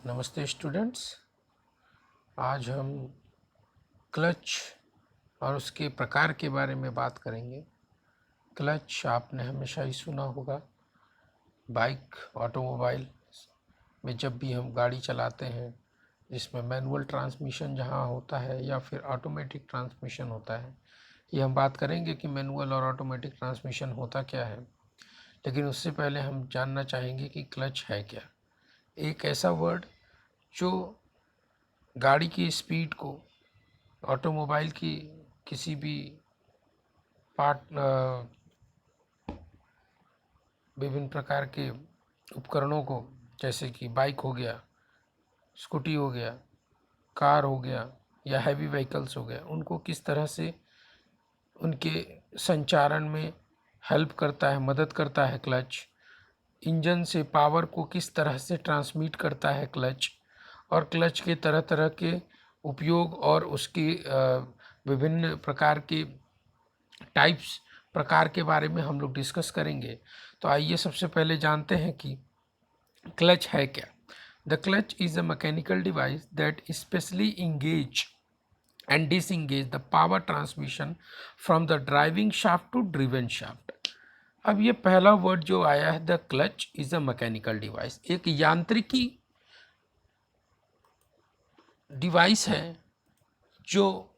नमस्ते स्टूडेंट्स। आज हम क्लच और उसके प्रकार के बारे में बात करेंगे। क्लच आपने हमेशा ही सुना होगा। बाइक, ऑटोमोबाइल में जब भी हम गाड़ी चलाते हैं जिसमें मैनुअल ट्रांसमिशन जहाँ होता है या फिर ऑटोमेटिक ट्रांसमिशन होता है, ये हम बात करेंगे कि मैनुअल और ऑटोमेटिक ट्रांसमिशन होता क्या है। लेकिन उससे पहले हम जानना चाहेंगे कि क्लच है क्या। एक ऐसा वर्ड जो गाड़ी की स्पीड को, ऑटोमोबाइल की किसी भी पार्ट, विभिन्न प्रकार के उपकरणों को, जैसे कि बाइक हो गया, स्कूटी हो गया, कार हो गया या हैवी व्हीकल्स हो गया, उनको किस तरह से उनके संचारण में हेल्प करता है, मदद करता है क्लच। इंजन से पावर को किस तरह से ट्रांसमिट करता है क्लच, और क्लच के तरह तरह के उपयोग और उसके विभिन्न प्रकार के टाइप्स, प्रकार के बारे में हम लोग डिस्कस करेंगे। तो आइए सबसे पहले जानते हैं कि क्लच है क्या। The clutch is a mechanical device that specially engage and disengage the power transmission from the driving shaft to driven shaft. अब ये पहला वर्ड जो आया है, the clutch is a mechanical device, एक यांत्रिकी डिवाइस है जो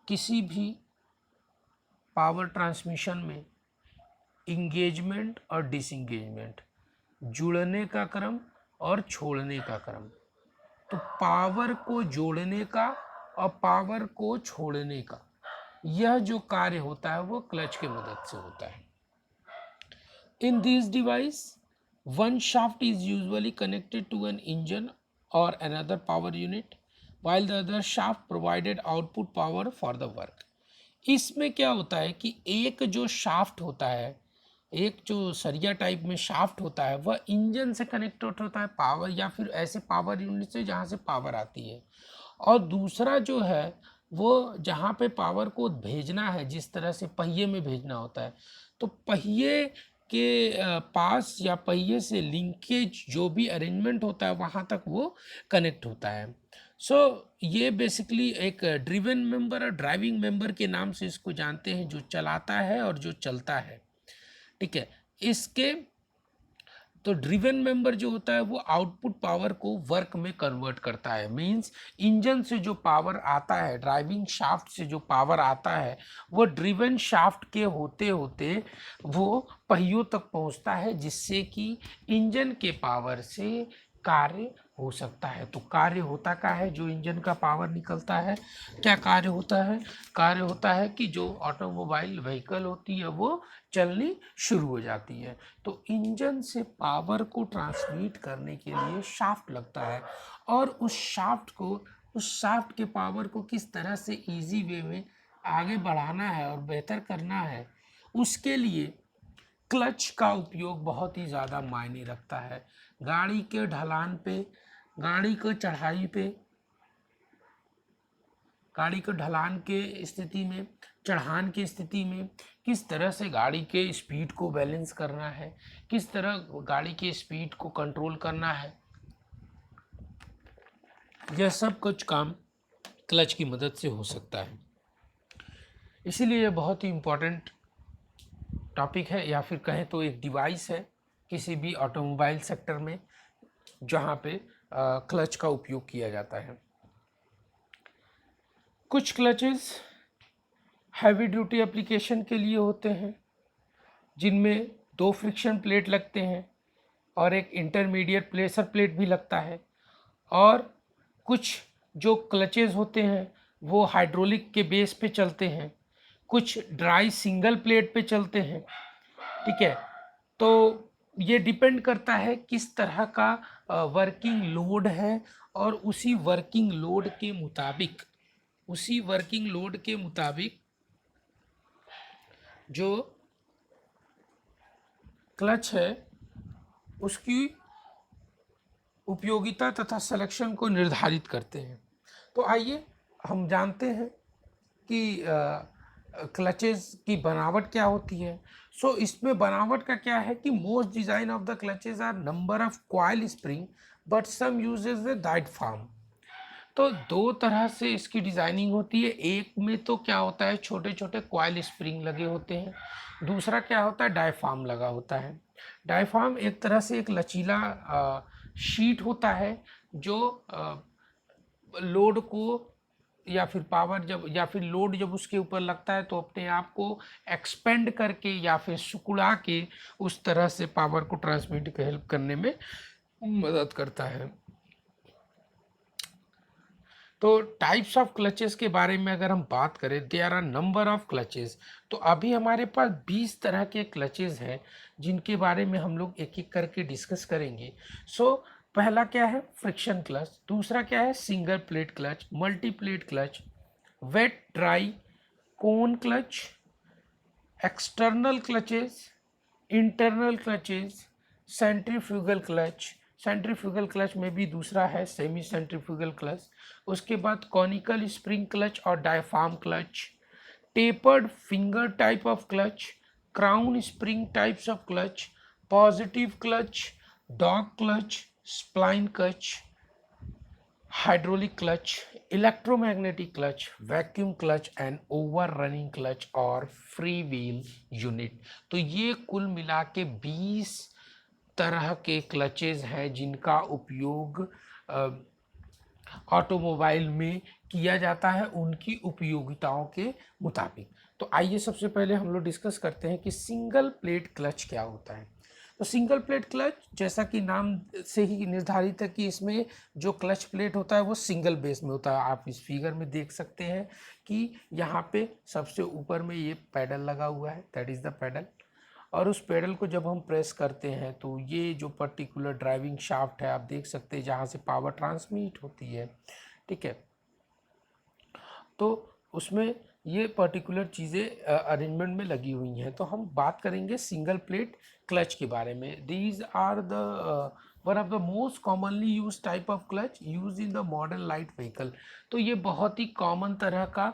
किसी भी पावर ट्रांसमिशन में इंगेजमेंट और डिसंगेजमेंट, जुड़ने का क्रम और छोड़ने का क्रम, तो पावर को जोड़ने का और पावर को छोड़ने का यह जो कार्य होता है वो क्लच के मदद से होता है। In this device one shaft is usually connected to an engine or another power unit while the other shaft provided output power for the work। इसमें क्या होता है कि एक जो शाफ्ट होता है, एक जो सरिया टाइप में शाफ्ट होता है, वह इंजन से कनेक्टेड होता है पावर या फिर ऐसे पावर यूनिट से जहाँ से पावर आती है, और दूसरा जो है वो जहाँ पे पावर को भेजना है, जिस तरह से पहिए में भेजना होता है, तो पहिए के पास या पहिए से लिंकेज जो भी अरेंजमेंट होता है वहाँ तक वो कनेक्ट होता है। सो ये बेसिकली एक ड्रिवन मेंबर और ड्राइविंग मेंबर के नाम से इसको जानते हैं, जो चलाता है और जो चलता है। ठीक है। इसके तो ड्रिवन मेंबर जो होता है वो आउटपुट पावर को वर्क में कन्वर्ट करता है। मींस इंजन से जो पावर आता है, ड्राइविंग शाफ्ट से जो पावर आता है, वो ड्रिवन शाफ्ट के होते होते वो पहियों तक पहुंचता है, जिससे कि इंजन के पावर से कार्य हो सकता है। तो कार्य होता क्या है, जो इंजन का पावर निकलता है, क्या कार्य होता है? कार्य होता है कि जो ऑटोमोबाइल व्हीकल होती है वो चलनी शुरू हो जाती है। तो इंजन से पावर को ट्रांसमिट करने के लिए शाफ्ट लगता है, और उस शाफ्ट के पावर को किस तरह से इजी वे में आगे बढ़ाना है और बेहतर करना है, उसके लिए क्लच का उपयोग बहुत ही ज़्यादा मायने रखता है। गाड़ी के ढलान पे, गाड़ी को चढ़ाई पे, गाड़ी को ढलान के स्थिति में, चढ़ान की स्थिति में किस तरह से गाड़ी के स्पीड को बैलेंस करना है, किस तरह गाड़ी के स्पीड को कंट्रोल करना है, यह सब कुछ काम क्लच की मदद से हो सकता है। इसीलिए यह बहुत ही इम्पोर्टेंट टॉपिक है, या फिर कहें तो एक डिवाइस है किसी भी ऑटोमोबाइल सेक्टर में, जहाँ पे क्लच का उपयोग किया जाता है। कुछ क्लचेस हैवी ड्यूटी एप्लीकेशन के लिए होते हैं, जिनमें 2 फ्रिक्शन प्लेट लगते हैं और एक इंटरमीडिएट प्रेशर प्लेट भी लगता है। और कुछ जो क्लचेस होते हैं वो हाइड्रोलिक के बेस पे चलते हैं, कुछ ड्राई सिंगल प्लेट पे चलते हैं। ठीक है। तो ये डिपेंड करता है किस तरह का वर्किंग लोड है, और उसी वर्किंग लोड के मुताबिक जो क्लच है उसकी उपयोगिता तथा सिलेक्शन को निर्धारित करते हैं। तो आइए हम जानते हैं कि क्लचेस की बनावट क्या होती है। सो इसमें बनावट का क्या है कि most design of the clutches are number of coil spring but some uses the diaphragm. तो दो तरह से इसकी डिजाइनिंग होती है। एक में तो क्या होता है, छोटे छोटे कॉइल स्प्रिंग लगे होते हैं। दूसरा क्या होता है, डायफ्राम लगा होता है। डायफ्राम एक तरह से एक लचीला शीट होता है जो लोड को या फिर पावर जब या फिर लोड जब उसके ऊपर लगता है तो अपने आप को एक्सपेंड करके या फिर सिकुड़ा के उस तरह से पावर को ट्रांसमिट के हेल्प करने में मदद करता है। तो टाइप्स ऑफ क्लचेस के बारे में अगर हम बात करें, there are number of clutches. तो अभी हमारे पास 20 तरह के क्लचेस हैं जिनके बारे में हम लोग एक एक करके डिस्कस करेंगे। सो पहला क्या है, फ्रिक्शन क्लच। दूसरा क्या है, single plate clutch, multi plate clutch, wet dry, cone clutch, external clutches, internal clutches, centrifugal clutch. Centrifugal clutch में भी दूसरा है सेमी सेंट्रीफ्यूगल क्लच। उसके बाद कॉनिकल स्प्रिंग क्लच और diaphragm clutch, tapered finger type of clutch, crown spring types of clutch, positive clutch, dog clutch, spline clutch, hydraulic clutch, electromagnetic clutch, vacuum clutch and over running clutch और free wheel unit. तो ये कुल मिला के 20 तरह के clutches हैं जिनका उपयोग ऑटोमोबाइल में किया जाता है उनकी उपयोगिताओं के मुताबिक। तो आइए सबसे पहले हम लोग डिस्कस करते हैं कि सिंगल प्लेट क्लच क्या होता है। तो सिंगल प्लेट क्लच जैसा कि नाम से ही निर्धारित है कि इसमें जो क्लच प्लेट होता है वो सिंगल बेस में होता है। आप इस फिगर में देख सकते हैं कि यहाँ पे सबसे ऊपर में ये पैडल लगा हुआ है, दैट इज़ द पैडल। और उस पेडल को जब हम प्रेस करते हैं तो ये जो पर्टिकुलर ड्राइविंग शाफ्ट है आप देख सकते हैं जहाँ से पावर ट्रांसमिट होती है, ठीक है। तो उसमें ये पर्टिकुलर चीज़ें अरेंजमेंट में लगी हुई हैं। तो हम बात करेंगे सिंगल प्लेट क्लच के बारे में। These are the one of the most commonly use type of clutch use in the modern light vehicle. तो ये बहुत ही कॉमन तरह का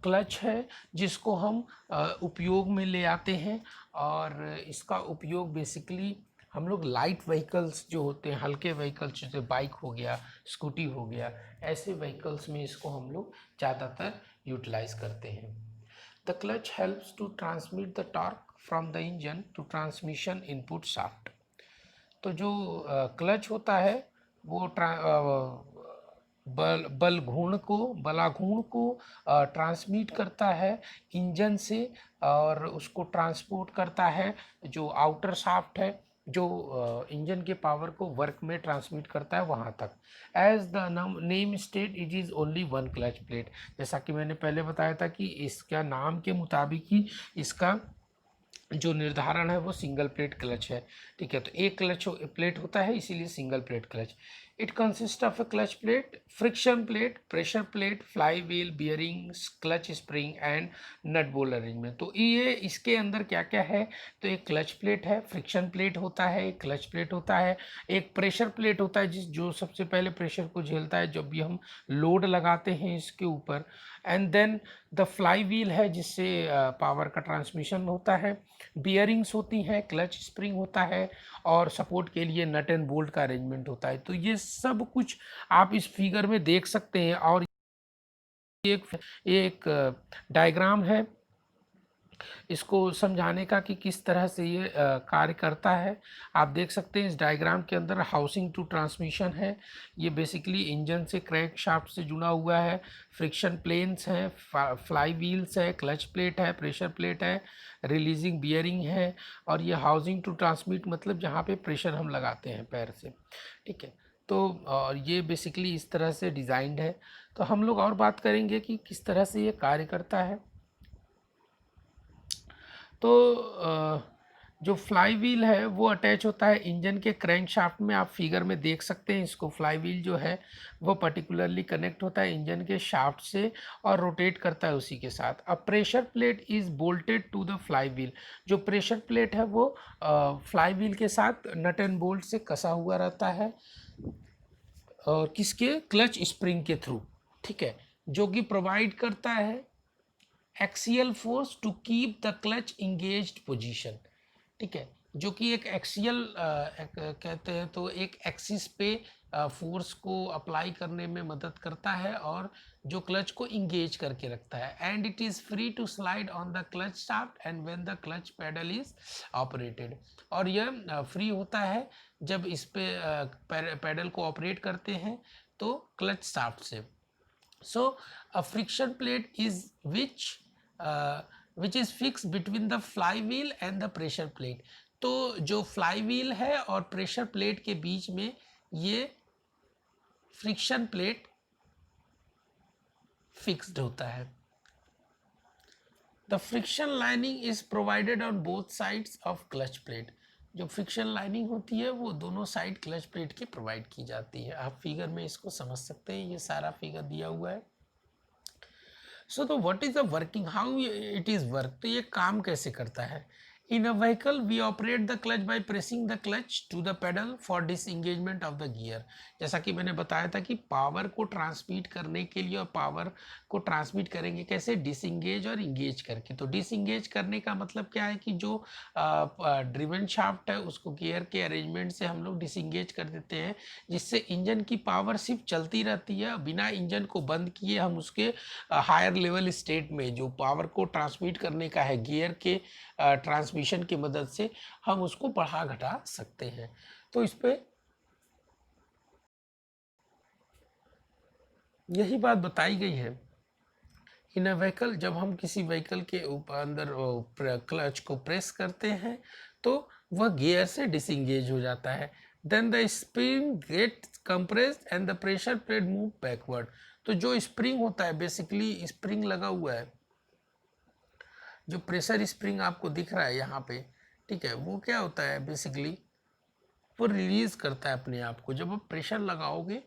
क्लच है जिसको हम उपयोग में ले आते हैं। और इसका उपयोग बेसिकली हम लोग लाइट व्हीकल्स जो होते हैं, हल्के व्हीकल्स जैसे बाइक हो गया, स्कूटी हो गया, ऐसे व्हीकल्स में इसको हम लोग ज़्यादातर यूटिलाइज करते हैं। The clutch helps to transmit the torque from the engine to transmission input shaft. तो जो क्लच होता है वो बलाघूर्ण को ट्रांसमिट करता है इंजन से और उसको ट्रांसपोर्ट करता है जो आउटर शाफ्ट है जो इंजन के पावर को वर्क में ट्रांसमिट करता है वहाँ तक। As the name state it is only one clutch plate. जैसा कि मैंने पहले बताया था कि इसका नाम के मुताबिक ही इसका जो निर्धारण है वो सिंगल प्लेट क्लच है, ठीक है। तो एक क्लच प्लेट होता है इसीलिए single plate clutch. It consist of a clutch plate, friction plate, pressure plate, flywheel, bearings, clutch spring and nut bolt arrangement. तो ये इसके अंदर क्या क्या है, तो एक क्लच प्लेट है, फ्रिक्शन प्लेट होता है, एक क्लच प्लेट होता है, एक प्रेशर प्लेट होता है जो सबसे पहले प्रेशर को झेलता है जब भी हम लोड लगाते हैं इसके ऊपर। And then the flywheel है जिससे पावर का ट्रांसमिशन होता है, बियरिंग्स होती हैं, क्लच स्प्रिंग होता है और सपोर्ट के लिए नट एंड बोल्ट का अरेंजमेंट होता है। तो ये सब कुछ आप इस फिगर में देख सकते हैं। और एक डायग्राम है इसको समझाने का कि किस तरह से ये कार्य करता है। आप देख सकते हैं इस डायग्राम के अंदर हाउसिंग टू ट्रांसमिशन है, ये बेसिकली इंजन से क्रैंक शाफ्ट से जुड़ा हुआ है, फ्रिक्शन प्लेन्स हैं, फ्लाई व्हील्स है, क्लच प्लेट है, प्रेशर प्लेट है, रिलीजिंग बियरिंग है और ये हाउसिंग टू ट्रांसमिट मतलब जहाँ पे प्रेशर हम लगाते हैं पैर से, ठीक है। तो और ये बेसिकली इस तरह से डिज़ाइंड है। तो हम लोग और बात करेंगे कि किस तरह से ये कार्य करता है। तो जो फ्लाई व्हील है वो अटैच होता है इंजन के क्रैंक शाफ्ट में। आप फिगर में देख सकते हैं इसको, फ्लाई व्हील जो है वो पर्टिकुलरली कनेक्ट होता है इंजन के शाफ्ट से और रोटेट करता है उसी के साथ। अब pressure plate is bolted to the flywheel. जो प्रेशर प्लेट है वो फ्लाई व्हील के साथ नट एंड बोल्ट से कसा हुआ रहता है और किसके, क्लच स्प्रिंग के थ्रू, ठीक है, जो कि प्रोवाइड करता है axial force to keep the clutch engaged position, ठीक है, जो कि एक एक्सियल कहते हैं, तो एक एक्सिस पे फोर्स को अप्लाई करने में मदद करता है और जो क्लच को इंगेज करके रखता है। And it is free to slide on the clutch shaft and when the clutch pedal is operated, और यह फ्री होता है जब इस पे पेडल को ऑपरेट करते हैं तो क्लच शाफ्ट से। So a friction plate is which is fixed between the flywheel and the pressure plate। तो जो फ्लाईव्हील है और प्रेशर प्लेट के बीच में ये फ्रिक्शन प्लेट फिक्स्ड होता है। The friction lining is provided on both sides of clutch plate. जो फ्रिक्शन लाइनिंग होती है वो दोनों साइड क्लच प्लेट की प्रोवाइड की जाती है। आप फिगर में इसको समझ सकते हैं, ये सारा फिगर दिया हुआ है। सो तो what is the working, how it is work, तो ये काम कैसे करता है। In a vehicle we operate the clutch by pressing the clutch to the pedal for disengagement of the gear. जैसा कि मैंने बताया था कि पावर को ट्रांसमिट करने के लिए, और पावर को ट्रांसमिट करेंगे कैसे, डिसएंगेज और इंगेज करके। तो डिसएंगेज करने का मतलब क्या है कि जो ड्रिवन शाफ्ट है उसको गियर के अरेंजमेंट से हम लोग डिसएंगेज कर देते हैं, जिससे इंजन की पावर सिर्फ चलती रहती है, बिना इंजन को बंद किए हम उसके हायर लेवल स्टेट में जो पावर को ट्रांसमिट करने का है गियर के ट्रांसमिशन की मदद से हम उसको बढ़ा घटा सकते हैं। तो इस पे यही बात बताई गई है। इन अ व्हीकल, जब हम किसी व्हीकल के अंदर क्लच को प्रेस करते हैं तो वह गियर से डिसएंगेज हो जाता है। Then the spring get compressed and the pressure plate move backward. तो जो स्प्रिंग होता है, बेसिकली स्प्रिंग लगा हुआ है, जो प्रेशर स्प्रिंग आपको दिख रहा है यहाँ पे, ठीक है, वो क्या होता है बेसिकली, वो रिलीज करता है अपने आप को। जब आप प्रेशर लगाओगे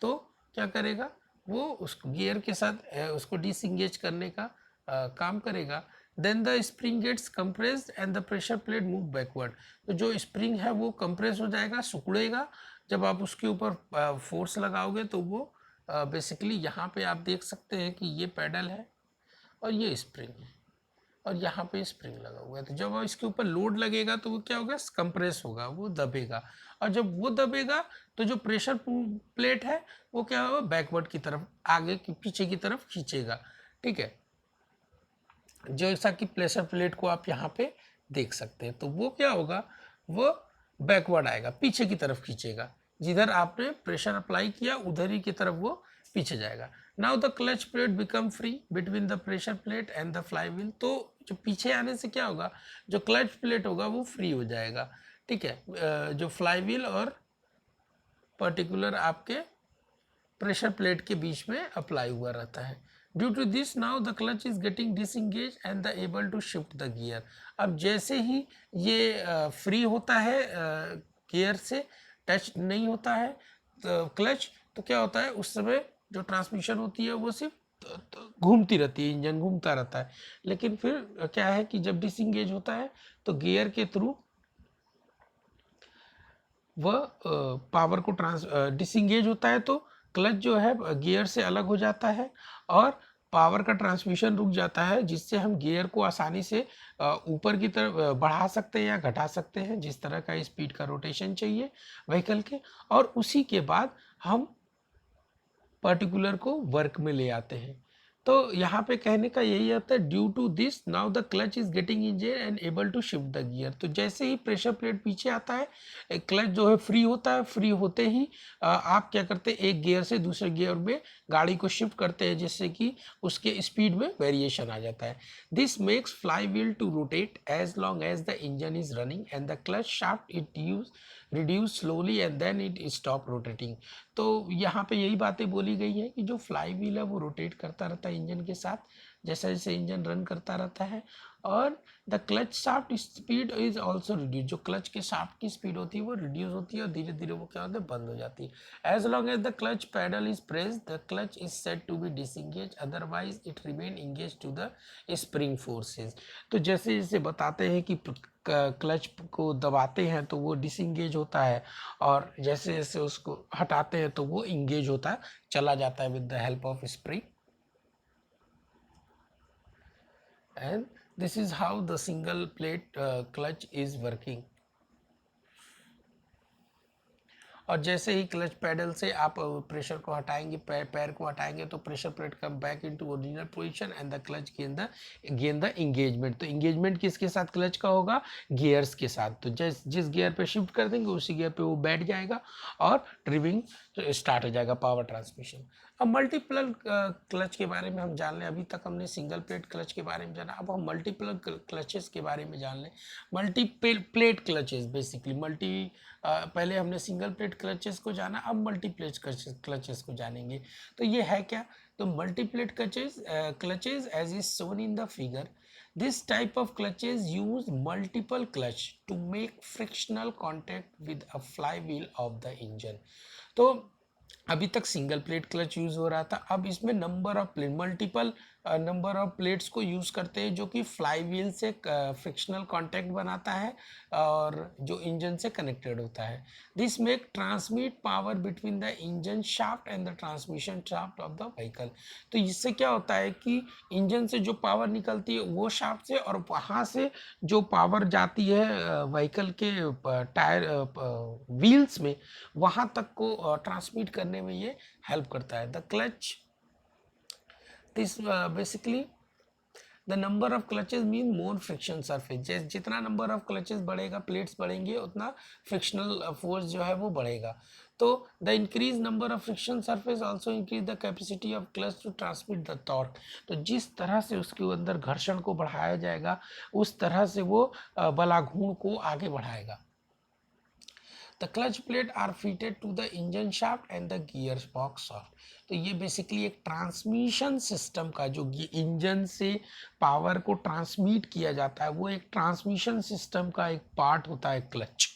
तो क्या करेगा, वो उस गियर के साथ उसको डिसएंगेज करने का काम करेगा। Then the spring gets compressed and the pressure plate move backward. तो जो स्प्रिंग है वो कंप्रेस हो जाएगा, सिकुड़ेगा। जब आप उसके ऊपर फोर्स लगाओगे तो वो बेसिकली यहाँ पे आप देख सकते हैं कि ये पैडल है और ये स्प्रिंग है और यहाँ पे स्प्रिंग लगा हुआ है। तो जब इसके ऊपर लोड लगेगा तो वो क्या होगा, कंप्रेस होगा, वो दबेगा। और जब वो दबेगा तो जो प्रेशर प्लेट है वो क्या होगा, बैकवर्ड की तरफ, आगे की पीछे की तरफ खींचेगा, ठीक है। जैसा कि प्रेशर प्लेट को आप यहाँ पे देख सकते हैं, तो वो क्या होगा, वो बैकवर्ड आएगा, पीछे की तरफ खींचेगा। जिधर आपने प्रेशर अप्लाई किया उधर ही की तरफ वो पीछे जाएगा। Now the clutch plate become free between the pressure plate and the flywheel. तो जो पीछे आने से क्या होगा, जो क्लच प्लेट होगा वो फ्री हो जाएगा, ठीक है, जो फ्लाईव्हील और पर्टिकुलर आपके प्रेशर प्लेट के बीच में अप्लाई हुआ रहता है। Due to this now the clutch is getting disengage and the able to shift the gear. अब जैसे ही ये फ्री होता है, गियर से टच नहीं होता है तो क्लच, तो क्या होता है उस समय जो ट्रांसमिशन होती है वो सिर्फ घूमती रहती है, इंजन घूमता रहता है। लेकिन फिर क्या है कि जब डिसएंगेज होता है तो गियर के थ्रू वह पावर को डिसएंगेज होता है तो क्लच जो है गियर से अलग हो जाता है और पावर का ट्रांसमिशन रुक जाता है, जिससे हम गियर को आसानी से ऊपर की तरफ बढ़ा सकते हैं या घटा सकते हैं, जिस तरह का स्पीड का रोटेशन चाहिए व्हीकल के। और उसी के बाद हम पर्टिकुलर को वर्क में ले आते हैं। तो यहाँ पे कहने का यही आता है, due to this now the clutch is getting engaged and able to shift the gear. तो जैसे ही प्रेशर प्लेट पीछे आता है, क्लच जो है फ्री होता है, फ्री होते ही आप क्या करते हैं, एक गियर से दूसरे गियर में गाड़ी को शिफ्ट करते हैं, जिससे कि उसके स्पीड में वेरिएशन आ जाता है। This makes flywheel to rotate as long as the engine is running and the clutch shaft it use reduce slowly and then it stop rotating. तो यहाँ पे यही बातें बोली गई है कि जो फ्लाई व्हील है वो रोटेट करता रहता है इंजन के साथ, जैसे जैसे इंजन रन करता रहता है। और the clutch shaft speed is also reduce. जो क्लच के शाफ्ट की स्पीड होती है वो रिड्यूस होती है और धीरे धीरे वो क्या होता है, बंद हो जाती है। As long as the clutch pedal is press the clutch is set to be disengage, otherwise it remain engage to the spring forces. तो जैसे जैसे बताते हैं कि क्लच को दबाते हैं तो वो डिसएंगेज होता है और जैसे जैसे उसको हटाते हैं तो वो इंगेज होता चला जाता है with the help of spring. and this is how the single plate clutch is working. और जैसे ही क्लच पैडल से आप प्रेशर को हटाएंगे, पैर को हटाएंगे, तो pressure plate come back into original position and the clutch gain the engagement. तो इंगेजमेंट किसके साथ क्लच का होगा? गियर्स के साथ। तो जिस गियर पे शिफ्ट कर देंगे उसी गियर पे वो बैठ जाएगा और ड्रिविंग स्टार्ट हो जाएगा, पावर ट्रांसमिशन। अब मल्टीपल क्लच के बारे में हम जान लें। अभी तक हमने सिंगल प्लेट क्लच के बारे में जाना, अब हम मल्टीपल क्लचेस के बारे में जान लें। मल्टीप्लेट क्लचेस बेसिकली पहले हमने सिंगल प्लेट क्लचेस को जाना, अब मल्टीप्लेट क्लचेस को जानेंगे। तो ये है क्या? तो multiplate clutches as is shown in the figure, this type of clutches use multiple clutch to make frictional contact with a flywheel of the engine. तो अभी तक सिंगल प्लेट क्लच यूज हो रहा था, अब इसमें मल्टीपल नंबर ऑफ प्लेट्स को use करते हैं, जो कि फ्लाई व्हील से फ्रिक्शनल कांटेक्ट बनाता है और जो इंजन से कनेक्टेड होता है। This make transmit power between the engine shaft and the transmission shaft of the vehicle. तो इससे क्या होता है कि इंजन से जो पावर निकलती है वो शाफ्ट से, और वहाँ से जो पावर जाती है व्हीकल के टायर व्हील्स में, वहाँ तक को ट्रांसमिट करने में ये हेल्प करता है। The clutch this basically the number of clutches mean more friction surface. जितना नंबर ऑफ क्लचेस बढ़ेगा, प्लेट्स बढ़ेंगे, उतना फ्रिक्शनल फोर्स जो है वो बढ़ेगा। तो the increase number of friction surface also increase the capacity of clutch to transmit the torque. तो जिस तरह से उसके अंदर घर्षण को बढ़ाया जाएगा, उस तरह से वो बलाघूर्ण को आगे बढ़ाएगा। The clutch plate are fitted to the engine shaft and the gearbox shaft. तो ये बेसिकली एक ट्रांसमिशन सिस्टम का, जो इंजन से पावर को ट्रांसमिट किया जाता है, वो एक ट्रांसमिशन सिस्टम का एक पार्ट होता है क्लच,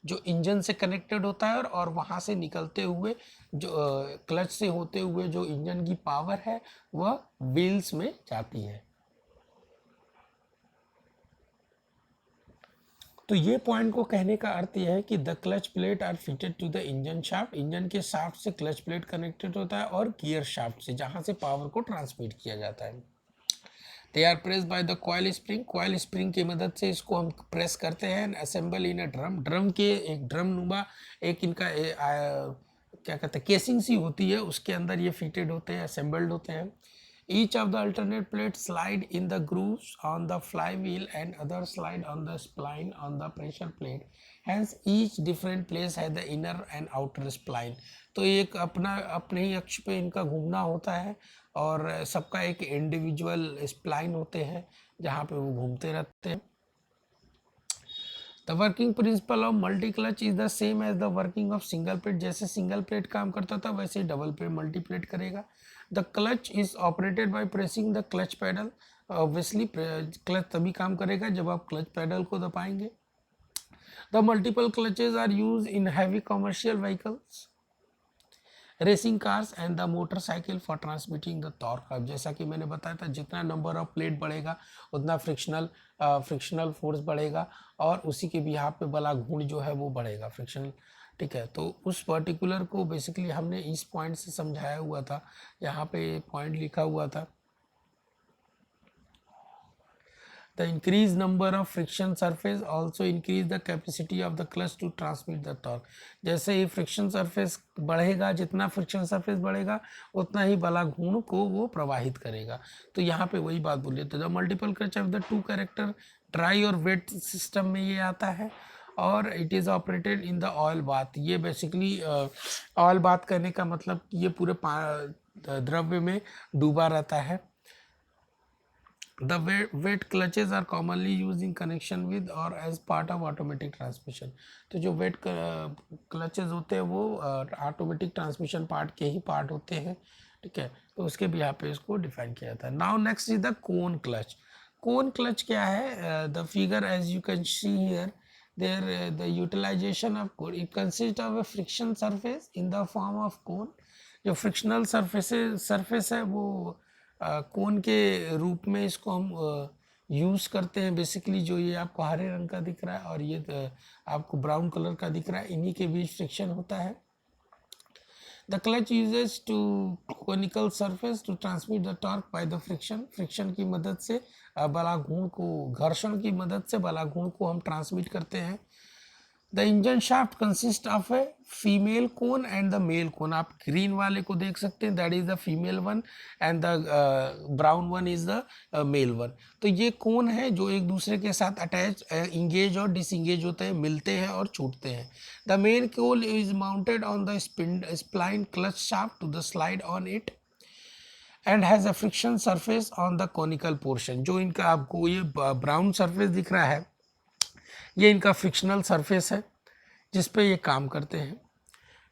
जो इंजन से कनेक्टेड होता है और वहाँ से निकलते हुए जो क्लच से होते हुए जो इंजन की पावर है वह व्हील्स में जाती है। तो ये पॉइंट को कहने का अर्थ यह है कि the clutch plate are fitted to the engine shaft. Engine के शाफ्ट से क्लच प्लेट कनेक्टेड होता है और गियर शाफ्ट से, जहां से पावर को ट्रांसमिट किया जाता है। They are press by the coil spring. Coil spring की मदद से इसको हम प्रेस करते हैं। Assemble in a drum. Drum के एक ड्रम नुमा एक इनका क्या कहते हैं, केसिंग सी होती है, उसके अंदर ये फिटेड होते हैं, असेंबल्ड होते हैं। Each of the alternate plates slide in the grooves on the flywheel and other slide on the spline on the pressure plate. Hence each different place has the inner and outer spline. तो एक अपने ही अक्ष पे इनका घूमना होता है और सबका एक इंडिविजुअल स्प्लाइन होते हैं जहाँ पे वो घूमते रहते हैं। The working principle of multi clutch is the same as the working of single plate. जैसे सिंगल प्लेट काम करता था वैसे डबल प्लेट मल्टी प्लेट करेगा। The clutch is operated by pressing the clutch pedal. Obviously clutch तभी काम करेगा जब आप क्लच पैडल को दबाएंगे। The multiple clutches are use in heavy commercial vehicles, racing cars and the motorcycle for transmitting the torque. अब जैसा कि मैंने बताया था, जितना नंबर ऑफ प्लेट बढ़ेगा उतना फ्रिक्शनल फोर्स बढ़ेगा और उसी के बिहाफ पे बलाघूर्ण जो है वो बढ़ेगा, फ्रिक्शनल। ठीक है, तो उस पर्टिकुलर को बेसिकली हमने इस पॉइंट से समझाया हुआ था, यहाँ पे पॉइंट लिखा हुआ था। The increased number of friction surface also increase the capacity of the clutch to transmit the torque. जैसे ही फ्रिक्शन सरफेस बढ़ेगा, जितना फ्रिक्शन सरफेस बढ़ेगा उतना ही बलाघूर्ण को वो प्रवाहित करेगा। तो यहाँ पे वही बात बोलिए, तो the multiple clutch of the two character dry और वेट सिस्टम में ये आता है और it is operated in the oil bath. ये बेसिकली ऑयल बाथ करने का मतलब कि ये पूरे द्रव्य में डूबा रहता है। The wet clutches are commonly used in connection with or as part of automatic transmission. तो जो wet clutches होते हैं वो ऑटोमेटिक ट्रांसमिशन पार्ट के ही पार्ट होते हैं। ठीक है, तो उसके भी यहाँ पे इसको डिफाइन किया जाता है। Now next is the cone clutch. Cone clutch क्या है? The figure as you can see here, there the utilization of cone, it consists of a friction surface in the form of cone। जो frictional surface है वो कोन के रूप में इसको हम यूज़ करते हैं। बेसिकली जो ये आपको हरे रंग का दिख रहा है और ये आपको ब्राउन कलर का दिख रहा है, इन्हीं के बीच फ्रिक्शन होता है। The clutch uses two conical surface to transmit the torque by the friction की मदद से बलाघूर्ण को, घर्षण की मदद से बलाघूर्ण को हम ट्रांसमिट करते हैं। The engine shaft consist of a female cone and the male cone. आप ग्रीन वाले को देख सकते हैं, that is the female one and the brown one is the male one. तो ये कोन है जो एक दूसरे के साथ अटैच, इंगेज और डिसंगेज होते हैं, मिलते हैं और छूटते हैं। The main cone is mounted on the spline clutch shaft to the slide on it and has a friction surface on the conical portion. जो इनका आपको ये ब्राउन सरफेस दिख रहा है, ये इनका फ्रिक्शनल सरफेस है जिस पे ये काम करते हैं।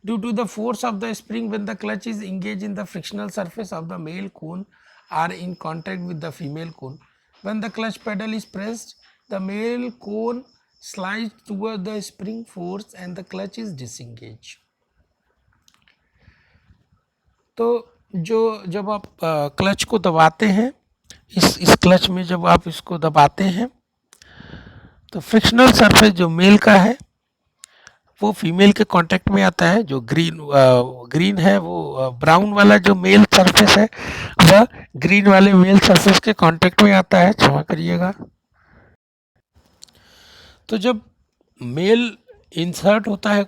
Due to the force of the spring when the clutch is engage in the frictional surface of the male cone are in contact with the female cone, when the clutch pedal is pressed the male cone slide toward the spring force and the clutch is disengage. तो जो जब आप clutch को दबाते हैं, इस clutch में जब आप इसको दबाते हैं तो फ्रिक्शनल सरफेस जो मेल का है वो फीमेल के कांटेक्ट में आता है। जो ग्रीन है वो ब्राउन वाला जो मेल सरफेस है वह ग्रीन वाले मेल सरफेस के कांटेक्ट में आता है, क्षमा करिएगा। तो जब मेल इंसर्ट होता है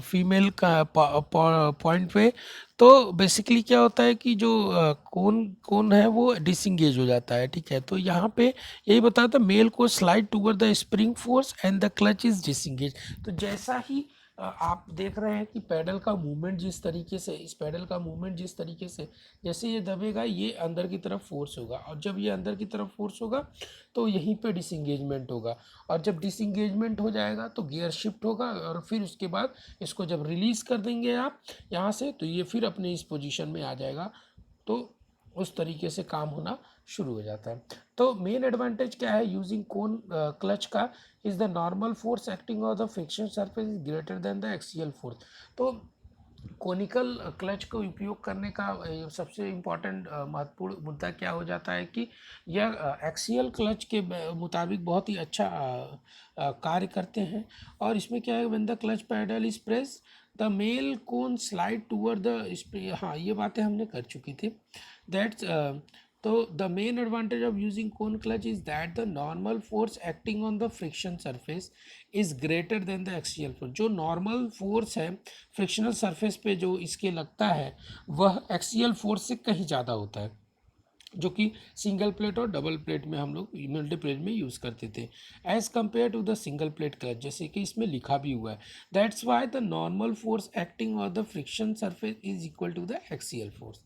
फीमेल का पॉइंट पे, तो बेसिकली क्या होता है कि जो कोन है वो डिसंगेज हो जाता है, ठीक है। तो यहाँ पे यही बताता है मेल को slide toward the spring force and the clutch is disengage. तो जैसा ही आप देख रहे हैं कि पैडल का मूवमेंट जिस तरीके से, इस पैडल का मूवमेंट जिस तरीके से, जैसे ये दबेगा ये अंदर की तरफ फोर्स होगा, और जब ये अंदर की तरफ फोर्स होगा तो यहीं पे डिसंगेजमेंट होगा, और जब डिसंगेजमेंट हो जाएगा तो गियर शिफ्ट होगा, और फिर उसके बाद इसको जब रिलीज़ कर देंगे आप यहाँ से तो ये फिर अपने इस पोजीशन में आ जाएगा। तो उस तरीके से काम होना शुरू हो जाता है। तो मेन एडवांटेज क्या है यूजिंग कोन क्लच का, is the normal force acting on the friction surface is greater than the axial force. तो कोनिकल क्लच का उपयोग करने का सबसे इम्पॉर्टेंट महत्वपूर्ण मुद्दा क्या हो जाता है कि यह एक्सियल क्लच के मुताबिक बहुत ही अच्छा कार्य करते हैं। और इसमें क्या है, when the clutch pedal is press the male cone slide toward the, हाँ ये बातें हमने कर चुकी थी, दैट्स तो the main advantage of using cone clutch is that the normal force acting on the friction surface is greater than the axial force. जो normal force है फ्रिक्शनल सरफेस पे जो इसके लगता है वह एक्सियल फोर्स से कहीं ज़्यादा होता है, जो कि सिंगल प्लेट और डबल प्लेट में हम लोग मल्टी प्लेट में यूज़ करते थे, as compare to the single plate clutch, जैसे कि इसमें लिखा भी हुआ है। That's why the normal force acting on the friction surface is equal to the axial force.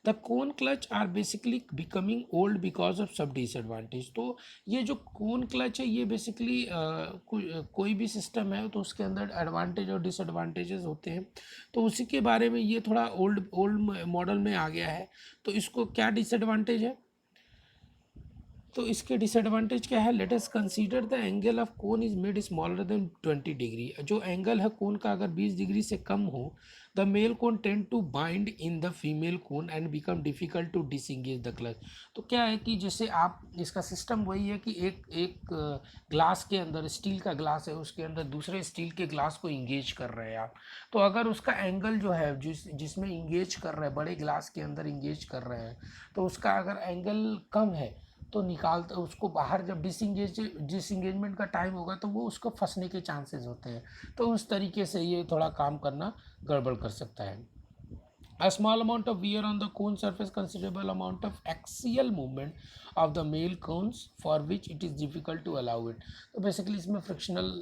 The cone clutch are basically becoming old because of सब disadvantage. तो ये जो कोन क्लच है ये बेसिकली कोई भी सिस्टम है तो उसके अंदर एडवांटेज और डिसएडवांटेजेस होते हैं, तो उसी के बारे में ये थोड़ा ओल्ड मॉडल में आ गया है। तो इसको क्या डिसएडवांटेज है, तो इसके डिसएडवांटेज क्या है, let us consider the angle of cone is made smaller than 20 degree. जो एंगल है कोन का अगर 20 डिग्री से कम हो, the male cone tend to bind in the female cone and become difficult to disengage the clutch. तो क्या है कि जैसे आप, इसका सिस्टम वही है कि एक ग्लास के अंदर, स्टील का ग्लास है, उसके अंदर दूसरे स्टील के ग्लास को इंगेज कर रहे हैं आप, तो अगर उसका एंगल जो है जिसमें इंगेज कर रहे हैं, बड़े ग्लास के अंदर इंगेज कर रहे हैं, तो उसका अगर एंगल कम है तो निकालते उसको बाहर, जब डिसंगेजमेंट का टाइम होगा तो वो उसको फंसने के चांसेस होते हैं। तो उस तरीके से ये थोड़ा काम करना गड़बड़ कर सकता है। A small amount of wear on the cone surface, considerable amount of axial movement of the male cones for which it is difficult to allow it। तो बेसिकली इसमें फ्रिक्शनल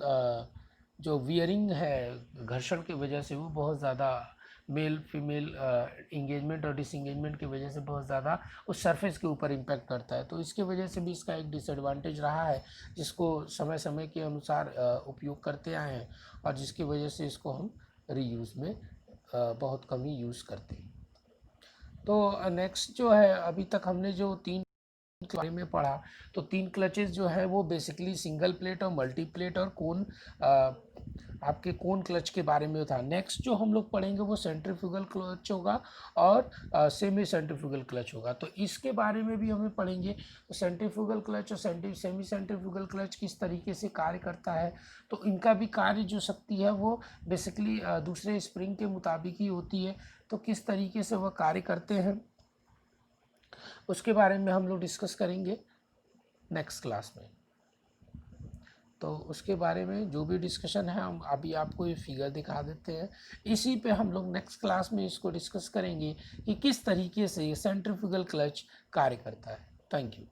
जो वियरिंग है घर्षण की वजह से वो बहुत ज़्यादा मेल फीमेल इंगेजमेंट और डिसंगेजमेंट की वजह से बहुत ज़्यादा उस सरफेस के ऊपर इम्पैक्ट करता है। तो इसके वजह से भी इसका एक डिसएडवांटेज रहा है, जिसको समय समय के अनुसार उपयोग करते आए हैं, और जिसकी वजह से इसको हम रीयूज़ में बहुत कम ही यूज़ करते हैं। तो नेक्स्ट जो है, अभी तक हमने जो 3 के बारे में पढ़ा, तो 3 क्लचेस जो है वो बेसिकली सिंगल प्लेट और मल्टी प्लेट और कोन, आपके कोन क्लच के बारे में था। नेक्स्ट जो हम लोग पढ़ेंगे वो सेंट्रीफ्यूगल क्लच होगा और सेमी सेंट्रीफ्यूगल क्लच होगा। तो इसके बारे में भी हमें पढ़ेंगे, तो सेंट्रीफ्यूगल क्लच और सेमी सेंट्रीफ्यूगल क्लच किस तरीके से कार्य करता है। तो इनका भी कार्य जो शक्ति है वो बेसिकली दूसरे स्प्रिंग के मुताबिक ही होती है। तो किस तरीके से वह कार्य करते हैं उसके बारे में हम लोग डिस्कस करेंगे नेक्स्ट क्लास में। तो उसके बारे में जो भी डिस्कशन है हम अभी आपको ये फिगर दिखा देते हैं, इसी पे हम लोग नेक्स्ट क्लास में इसको डिस्कस करेंगे कि किस तरीके से ये सेंट्रीफ्यूगल क्लच कार्य करता है। Thank you.